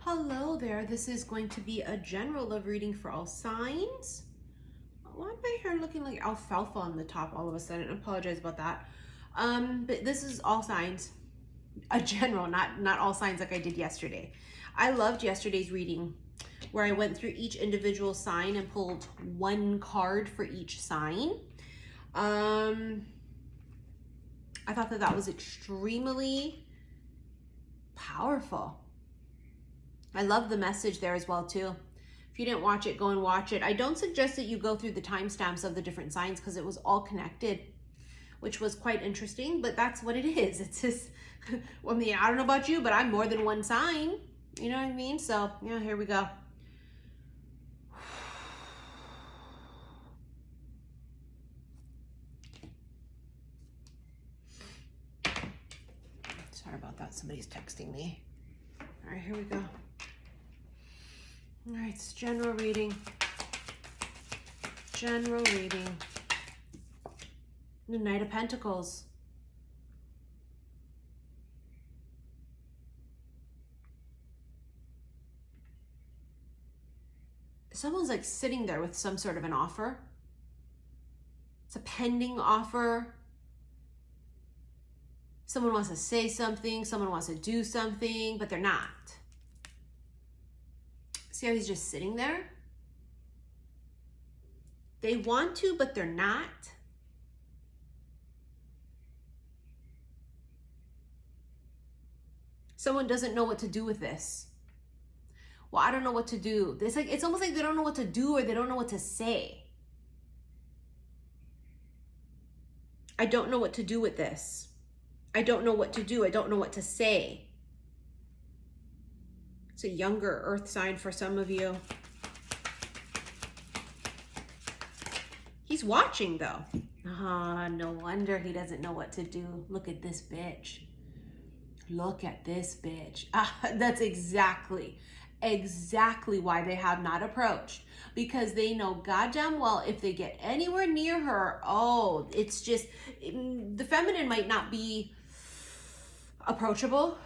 Hello there, this is going to be a general love reading for all signs. Why am my hair looking like alfalfa on the top all of a sudden? I apologize about that. But this is all signs, a general, not all signs like I did yesterday. I loved yesterday's reading where I went through each individual sign and pulled one card for each sign. I thought that was extremely powerful. I love the message there as well too. If you didn't watch it, go and watch it. I don't suggest that you go through the timestamps of the different signs because it was all connected, which was quite interesting, but that's what it is. It's just, I mean, I don't know about you, but I'm more than one sign. You know what I mean? So, yeah, here we go. Sorry about that. Somebody's texting me. All right, here we go. All right, it's general reading. General reading. The Knight of Pentacles. Someone's like sitting there with some sort of an offer. It's a pending offer. Someone wants to say something, someone wants to do something, but they're not. See how he's just sitting there? They want to, but they're not. Someone doesn't know what to do with this. Well, I don't know what to do. It's almost like they don't know what to do or they don't know what to say. I don't know what to do with this. I don't know what to do. I don't know what to say. It's a younger earth sign for some of you. He's watching though. No wonder he doesn't know what to do. Look at this bitch. Look at this bitch. That's exactly why they have not approached. Because they know goddamn well if they get anywhere near her, oh, it's just, the feminine might not be approachable.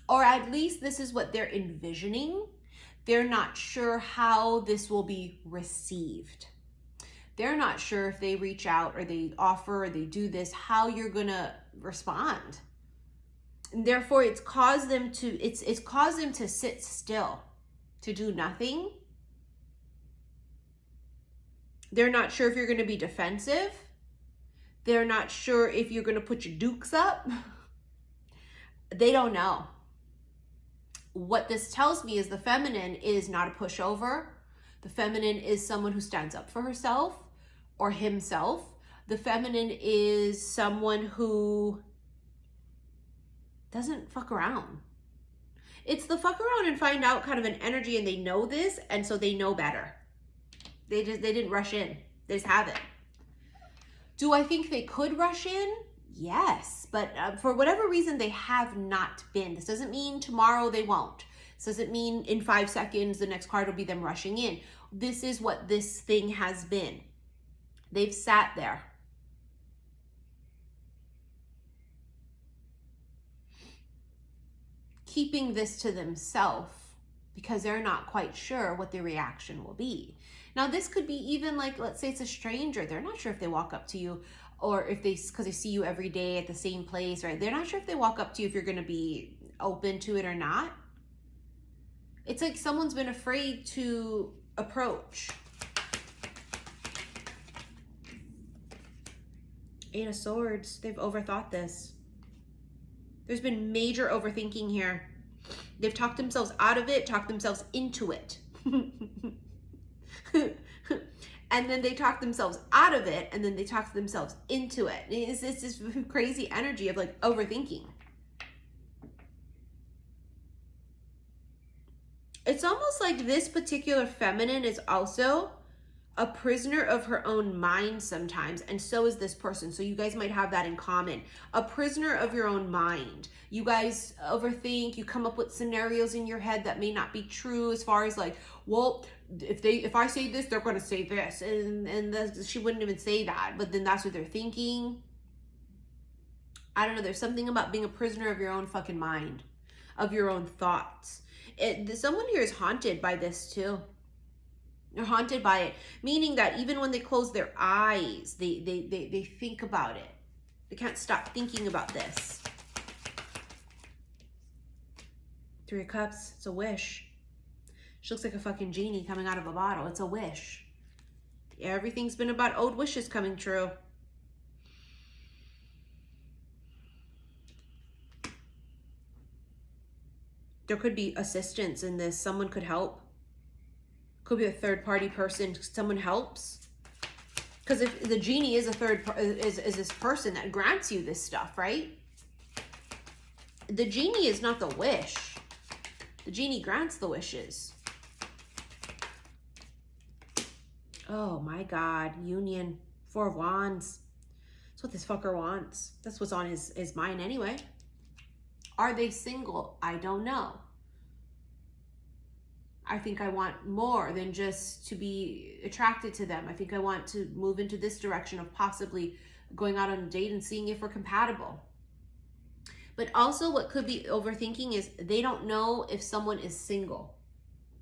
Or at least this is what they're envisioning. They're not sure how this will be received. They're not sure if they reach out or they offer or they do this, how you're gonna respond. And therefore it's caused them to sit still, to do nothing. They're not sure if you're gonna be defensive. They're not sure if you're gonna put your dukes up. They don't know. What this tells me is the feminine is not a pushover. The feminine is someone who stands up for herself or himself. The feminine is someone who doesn't fuck around. It's the fuck around and find out kind of an energy, and they know this, and so they know better. They didn't rush in. They just have it. Do I think they could rush in? Yes, but for whatever reason, they have not been. This doesn't mean tomorrow they won't. This doesn't mean in 5 seconds the next card will be them rushing in. This is what this thing has been. They've sat there. Keeping this to themselves because they're not quite sure what the reaction will be. Now, this could be even like, let's say it's a stranger. They're not sure if they walk up to you or if because they see you every day at the same place, right? They're not sure if they walk up to you if you're going to be open to it or not. It's like someone's been afraid to approach. Eight of Swords. They've overthought this. There's been major overthinking here. They've talked themselves out of it, talked themselves into it. And then they talk themselves out of it, and then they talk themselves into it. It's this crazy energy of like overthinking. It's almost like this particular feminine is also a prisoner of her own mind sometimes, and so is this person. So you guys might have that in common. A prisoner of your own mind. You guys overthink, you come up with scenarios in your head that may not be true, as far as like, well, if I say this, they're gonna say this, and she wouldn't even say that, but then that's what they're thinking. I don't know, there's something about being a prisoner of your own fucking mind, of your own thoughts. Someone here is haunted by this too. They're haunted by it, meaning that even when they close their eyes, they think about it. They can't stop thinking about this. Three of Cups, it's a wish. She looks like a fucking genie coming out of a bottle. It's a wish. Everything's been about old wishes coming true. There could be assistance in this. Someone could help. Could be a third party person. Someone helps. Because if the genie is is this person that grants you this stuff, right? The genie is not the wish. The genie grants the wishes. Oh my God, union, 4 of Wands. That's what this fucker wants. That's what's on his mind anyway. Are they single? I don't know. I think I want more than just to be attracted to them. I think I want to move into this direction of possibly going out on a date and seeing if we're compatible. But also what could be overthinking is they don't know if someone is single.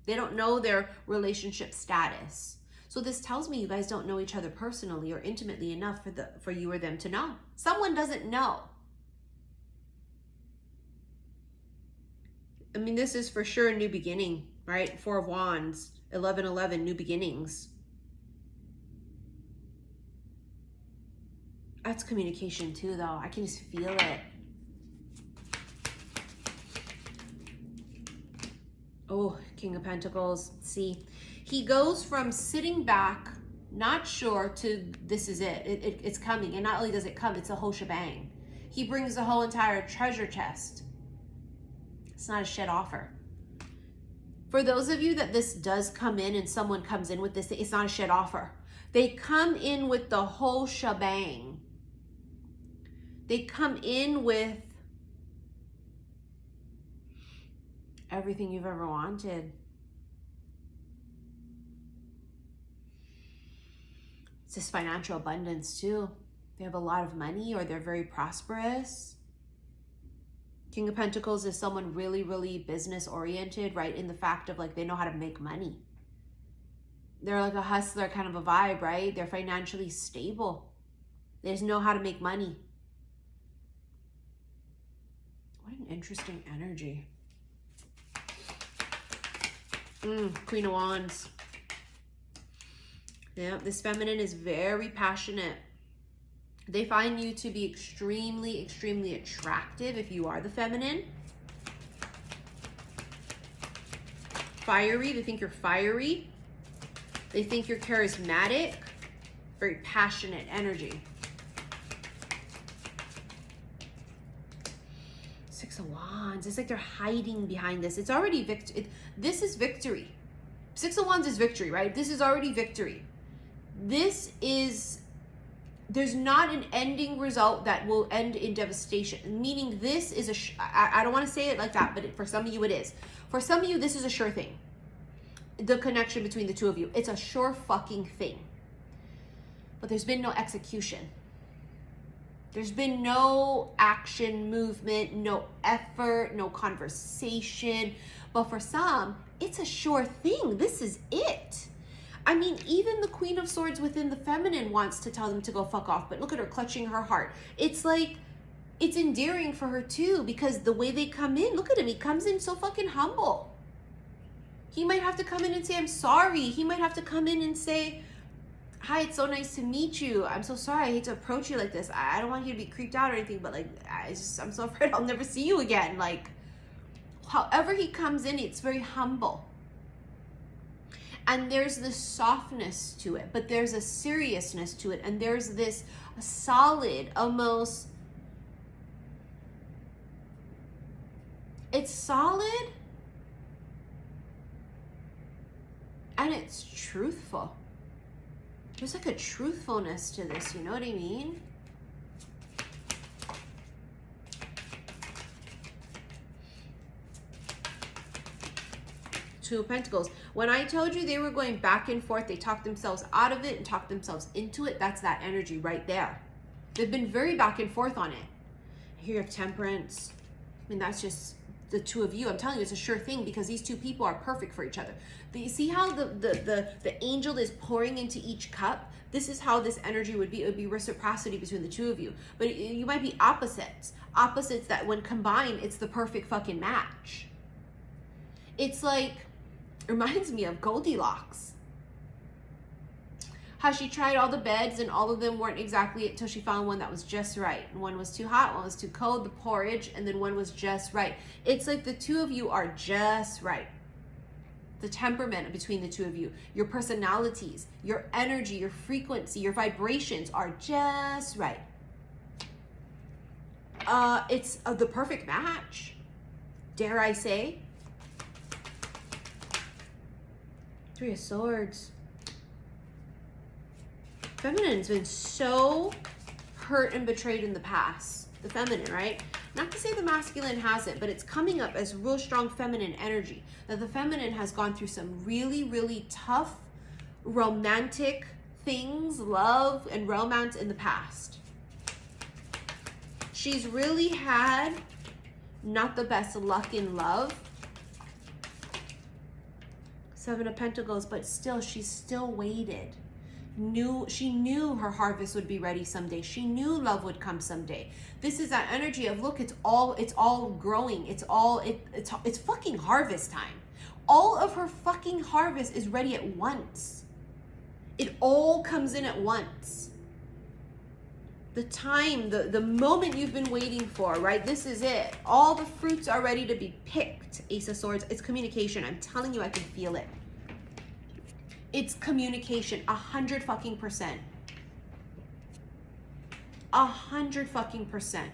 They don't know their relationship status. So this tells me you guys don't know each other personally or intimately enough for you or them to know. Someone doesn't know. I mean, this is for sure a new beginning, right? 4 of Wands, 11-11, new beginnings. That's communication too, though. I can just feel it. Oh, King of Pentacles. See, he goes from sitting back, not sure, to this is it. It's coming. And not only does it come, it's a whole shebang. He brings the whole entire treasure chest. It's not a shit offer. For those of you that this does come in and someone comes in with this, it's not a shit offer. They come in with the whole shebang. They come in with everything you've ever wanted. It's this financial abundance too. They have a lot of money or they're very prosperous. King of Pentacles is someone really, really business oriented, right? In the fact of like, they know how to make money. They're like a hustler kind of a vibe, right? They're financially stable. They just know how to make money. What an interesting energy. Queen of Wands. Yeah, this feminine is very passionate. They find you to be extremely, extremely attractive if you are the feminine. Fiery, they think you're fiery. They think you're charismatic. Very passionate energy. 6 of Wands. It's like they're hiding behind this. It's already victory. This is victory. 6 of Wands is victory, right? This is already victory. This is, there's not an ending result that will end in devastation. Meaning this is I don't want to say it like that, but for some of you it is. For some of you, this is a sure thing. The connection between the two of you. It's a sure fucking thing. But there's been no execution. There's been no action, movement, no effort, no conversation. But for some, it's a sure thing. This is it. I mean, even the Queen of Swords within the feminine wants to tell them to go fuck off. But look at her clutching her heart. It's like, it's endearing for her too. Because the way they come in, look at him. He comes in so fucking humble. He might have to come in and say, I'm sorry. He might have to come in and say, hi, it's so nice to meet you. I'm so sorry. I hate to approach you like this. I don't want you to be creeped out or anything, but like, I'm so afraid I'll never see you again. Like, however he comes in, it's very humble. And there's this softness to it, but there's a seriousness to it. And there's this solid, almost, it's solid and it's truthful. There's like a truthfulness to this, you know what I mean? Two of Pentacles. When I told you they were going back and forth, they talked themselves out of it and talked themselves into it. That's that energy right there. They've been very back and forth on it. Here you have Temperance. I mean, that's just the two of you. I'm telling you, it's a sure thing because these two people are perfect for each other. You see how the angel is pouring into each cup? This is how this energy would be. It would be reciprocity between the two of you. But you might be opposites. Opposites that when combined, it's the perfect fucking match. It's like, reminds me of Goldilocks. How she tried all the beds and all of them weren't exactly it till she found one that was just right. One was too hot, one was too cold, the porridge, and then one was just right. It's like the two of you are just right. The temperament between the two of you, your personalities, your energy, your frequency, your vibrations are just right. It's the perfect match, dare I say. Three of Swords. Feminine's been so hurt and betrayed in the past. The feminine, right? Not to say the masculine hasn't, but it's coming up as real strong feminine energy. That the feminine has gone through some really, really tough romantic things, love and romance in the past. She's really had not the best luck in love. Seven of Pentacles, but still, she's still waited. She knew her harvest would be ready someday. She knew love would come someday. This is that energy of, look, it's all growing. It's fucking harvest time. All of her fucking harvest is ready at once. It all comes in at once. The time, the moment you've been waiting for, right? This is it. All the fruits are ready to be picked. Ace of Swords. It's communication. I'm telling you, I can feel it. It's communication, 100 fucking percent. 100 fucking percent.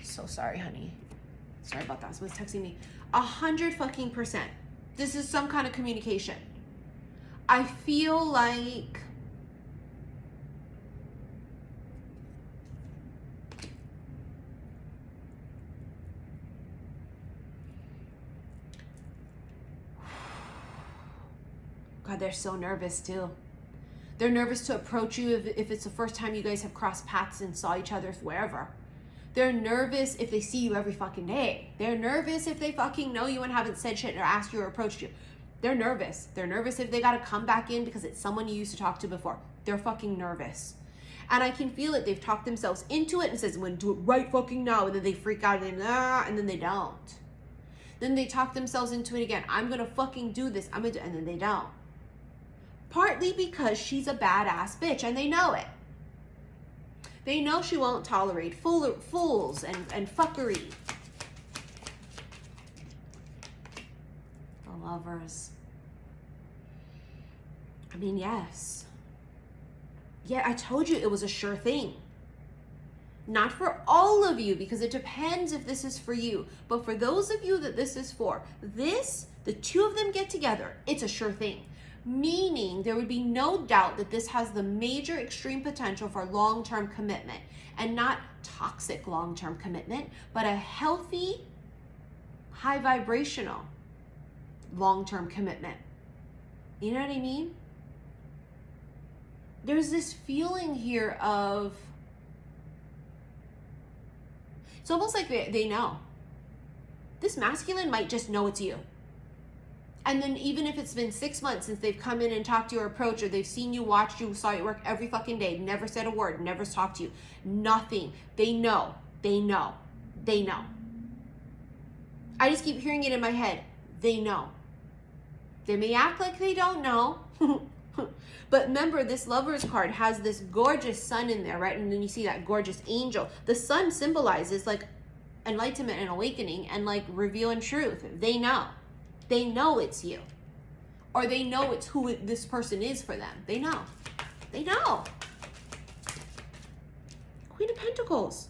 So sorry, honey. Sorry about that. Someone's texting me. 100 fucking percent. This is some kind of communication. I feel like God, they're so nervous too. They're nervous to approach you if it's the first time you guys have crossed paths and saw each other wherever. They're nervous if they see you every fucking day. They're nervous if they fucking know you and haven't said shit or asked you or approached you. They're nervous. They're nervous if they gotta come back in because it's someone you used to talk to before. They're fucking nervous. And I can feel it. They've talked themselves into it and says, I'm gonna do it right fucking now. And then they freak out and then they don't. Then they talk themselves into it again. I'm gonna fucking do this. and then they don't. Partly because she's a badass bitch and they know it. They know she won't tolerate fools and fuckery. The Lovers. I mean, yes. Yeah, I told you it was a sure thing. Not for all of you, because it depends if this is for you. But for those of you that this is for, the two of them get together, it's a sure thing. Meaning there would be no doubt that this has the major extreme potential for long-term commitment, and not toxic long-term commitment, but a healthy, high vibrational long-term commitment. You know what I mean? There's this feeling here of, it's almost like they know. This masculine might just know it's you. And then even if it's been 6 months since they've come in and talked to you or approached, or they've seen you, watched you, saw you work every fucking day, never said a word, never talked to you, nothing. They know. They know. They know. I just keep hearing it in my head. They know. They may act like they don't know. But remember, this Lovers card has this gorgeous sun in there, right? And then you see that gorgeous angel. The sun symbolizes like enlightenment and awakening and like reveal and truth. They know. They know it's you. Or they know it's who this person is for them. They know. They know. Queen of Pentacles.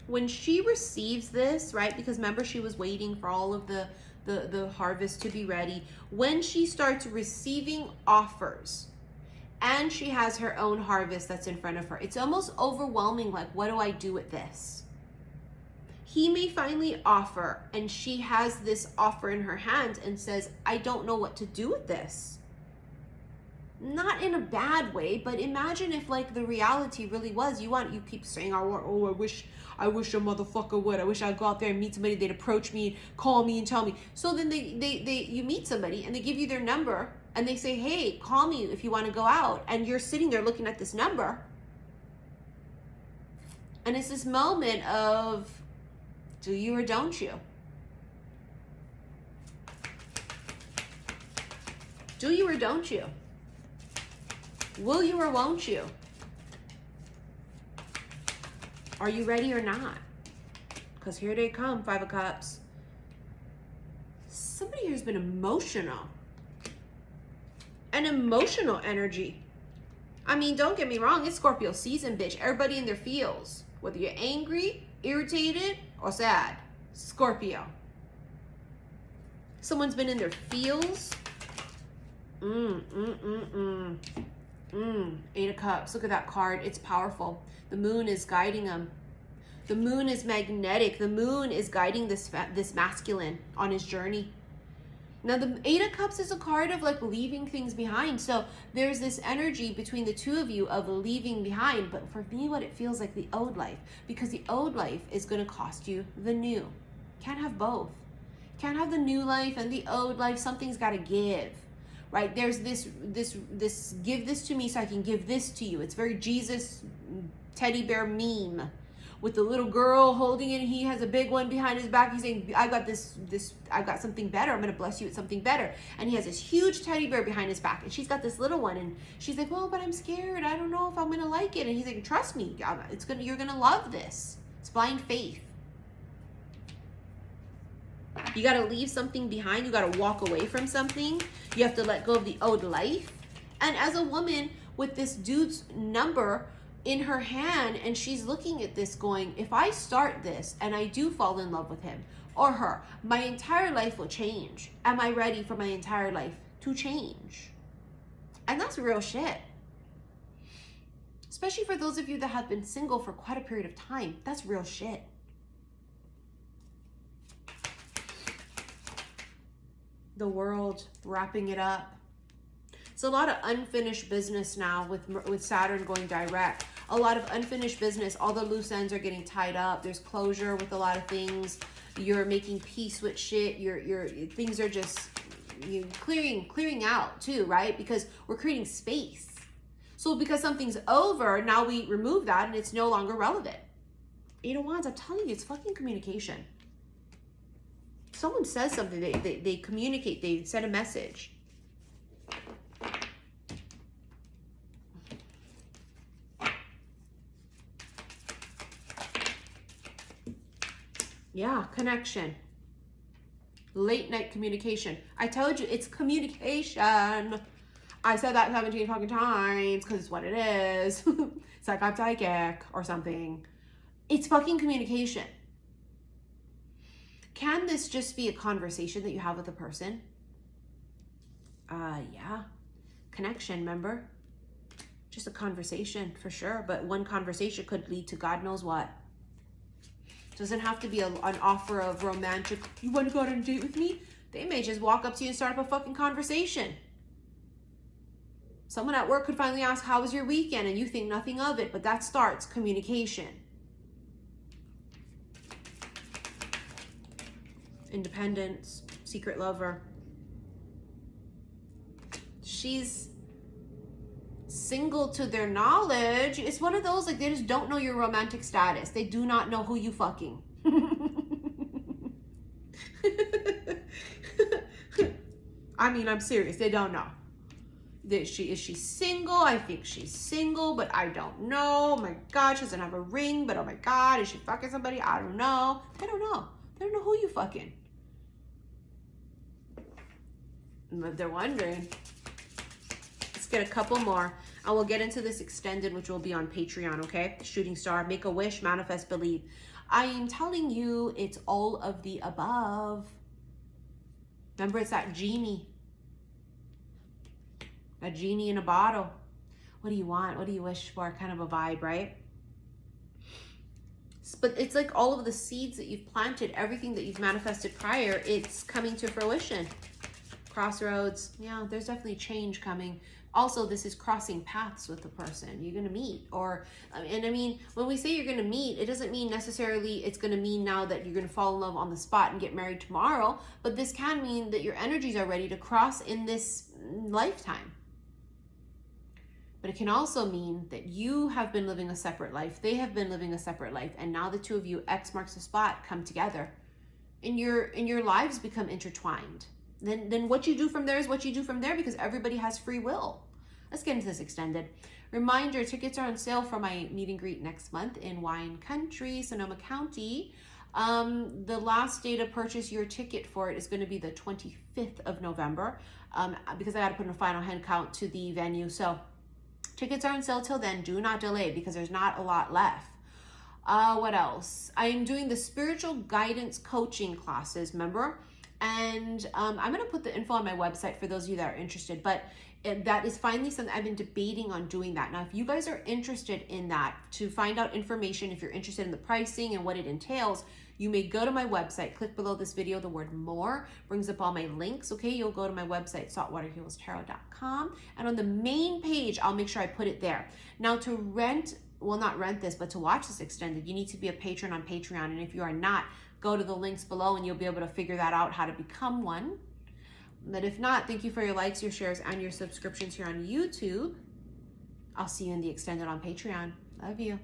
When she receives this, right, because remember she was waiting for all of the harvest to be ready. When she starts receiving offers and she has her own harvest that's in front of her, it's almost overwhelming. Like, what do I do with this? He may finally offer, and she has this offer in her hand and says, I don't know what to do with this. not in a bad way, but imagine if like the reality really was you keep saying, oh, I wish a motherfucker would. I wish I'd go out there and meet somebody. They'd approach me, call me and tell me. So then you meet somebody and they give you their number and they say, hey, call me if you want to go out. And you're sitting there looking at this number. And it's this moment of, do you or don't you? Do you or don't you? Will you or won't you? Are you ready or not? Because here they come, Five of Cups. Somebody here's been emotional. An emotional energy. I mean, don't get me wrong, it's Scorpio season, bitch. Everybody in their feels. Whether you're angry, irritated, or sad. Scorpio. Someone's been in their feels. Eight of Cups. Look at that card. It's powerful. The moon is guiding them. The moon is magnetic. The moon is guiding this masculine on his journey. Now, the Eight of Cups is a card of like leaving things behind. So there's this energy between the two of you of leaving behind. But for me, what it feels like the old life, because the old life is going to cost you the new. Can't have both. Can't have the new life and the old life. Something's got to give. Right? There's this give this to me so I can give this to you. It's very Jesus teddy bear meme with the little girl holding it. He has a big one behind his back. He's saying, I got I've got something better. I'm going to bless you with something better. And he has this huge teddy bear behind his back. And she's got this little one. And she's like, well, but I'm scared. I don't know if I'm going to like it. And he's like, trust me, you're going to love this. It's blind faith. You got to leave something behind. You got to walk away from something. You have to let go of the old life. And as a woman with this dude's number in her hand, and she's looking at this going, if I start this and I do fall in love with him or her, my entire life will change. Am I ready for my entire life to change? And that's real shit. Especially for those of you that have been single for quite a period of time. That's real shit. The world wrapping it up. It's a lot of unfinished business now with Saturn going direct. A lot of unfinished business. All the loose ends are getting tied up. There's closure with a lot of things. You're making peace with shit. Things are just clearing out too, right? Because we're creating space. So because something's over, now we remove that and it's no longer relevant. Eight of Wands, I'm telling you, it's fucking communication. Someone says something, they communicate, they send a message. Yeah, connection. Late night communication. I told you, it's communication. I said that 17 fucking times because it's what it is. It's like I'm psychic or something. It's fucking communication. Can this just be a conversation that you have with a person? Yeah. Connection, remember? Just a conversation for sure. But one conversation could lead to God knows what. Doesn't have to be an offer of romantic, you want to go out on a date with me? They may just walk up to you and start up a fucking conversation. Someone at work could finally ask, how was your weekend? And you think nothing of it, but that starts communication. Independence, secret lover. She's single to their knowledge. It's one of those, like, they just don't know your romantic status. They do not know who you fucking. I mean, I'm serious. They don't know. Is she single? I think she's single, but I don't know. Oh my God, she doesn't have a ring, but oh my God, is she fucking somebody? I don't know. They don't know. They don't know who you fucking. But they're wondering. Let's get a couple more. And we'll get into this extended, which will be on Patreon, okay? Shooting star, make a wish, manifest, believe. I am telling you, it's all of the above. Remember, it's that genie. A genie in a bottle. What do you want? What do you wish for? Kind of a vibe, right? But it's like all of the seeds that you've planted, everything that you've manifested prior, it's coming to fruition. Crossroads. Yeah, there's definitely change coming. Also, this is crossing paths with the person you're going to meet. Or, and I mean, when we say you're going to meet, it doesn't mean necessarily it's going to mean now that you're going to fall in love on the spot and get married tomorrow. But this can mean that your energies are ready to cross in this lifetime. But it can also mean that you have been living a separate life. They have been living a separate life. And now the two of you, X marks the spot, come together. And your lives become intertwined. Then what you do from there is what you do from there, because everybody has free will. Let's get into this extended. Reminder, tickets are on sale for my meet and greet next month in Wine Country, Sonoma County. The last day to purchase your ticket for it is going to be the 25th of November, because I got to put in a final hand count to the venue. So tickets are on sale till then. Do not delay, because there's not a lot left. What else? I am doing the spiritual guidance coaching classes, remember? And I'm going to put the info on my website for those of you that are interested. But that is finally something I've been debating on doing that. Now, if you guys are interested in that, to find out information, if you're interested in the pricing and what it entails, you may go to my website, click below this video, the word more, brings up all my links, okay? You'll go to my website, saltwaterhealstarot.com, and on the main page, I'll make sure I put it there. Now, to rent, well, not rent this, but to watch this extended, you need to be a patron on Patreon, and if you are not, go to the links below and you'll be able to figure that out, how to become one. But if not, thank you for your likes, your shares, and your subscriptions here on YouTube. I'll see you in the extended on Patreon. Love you.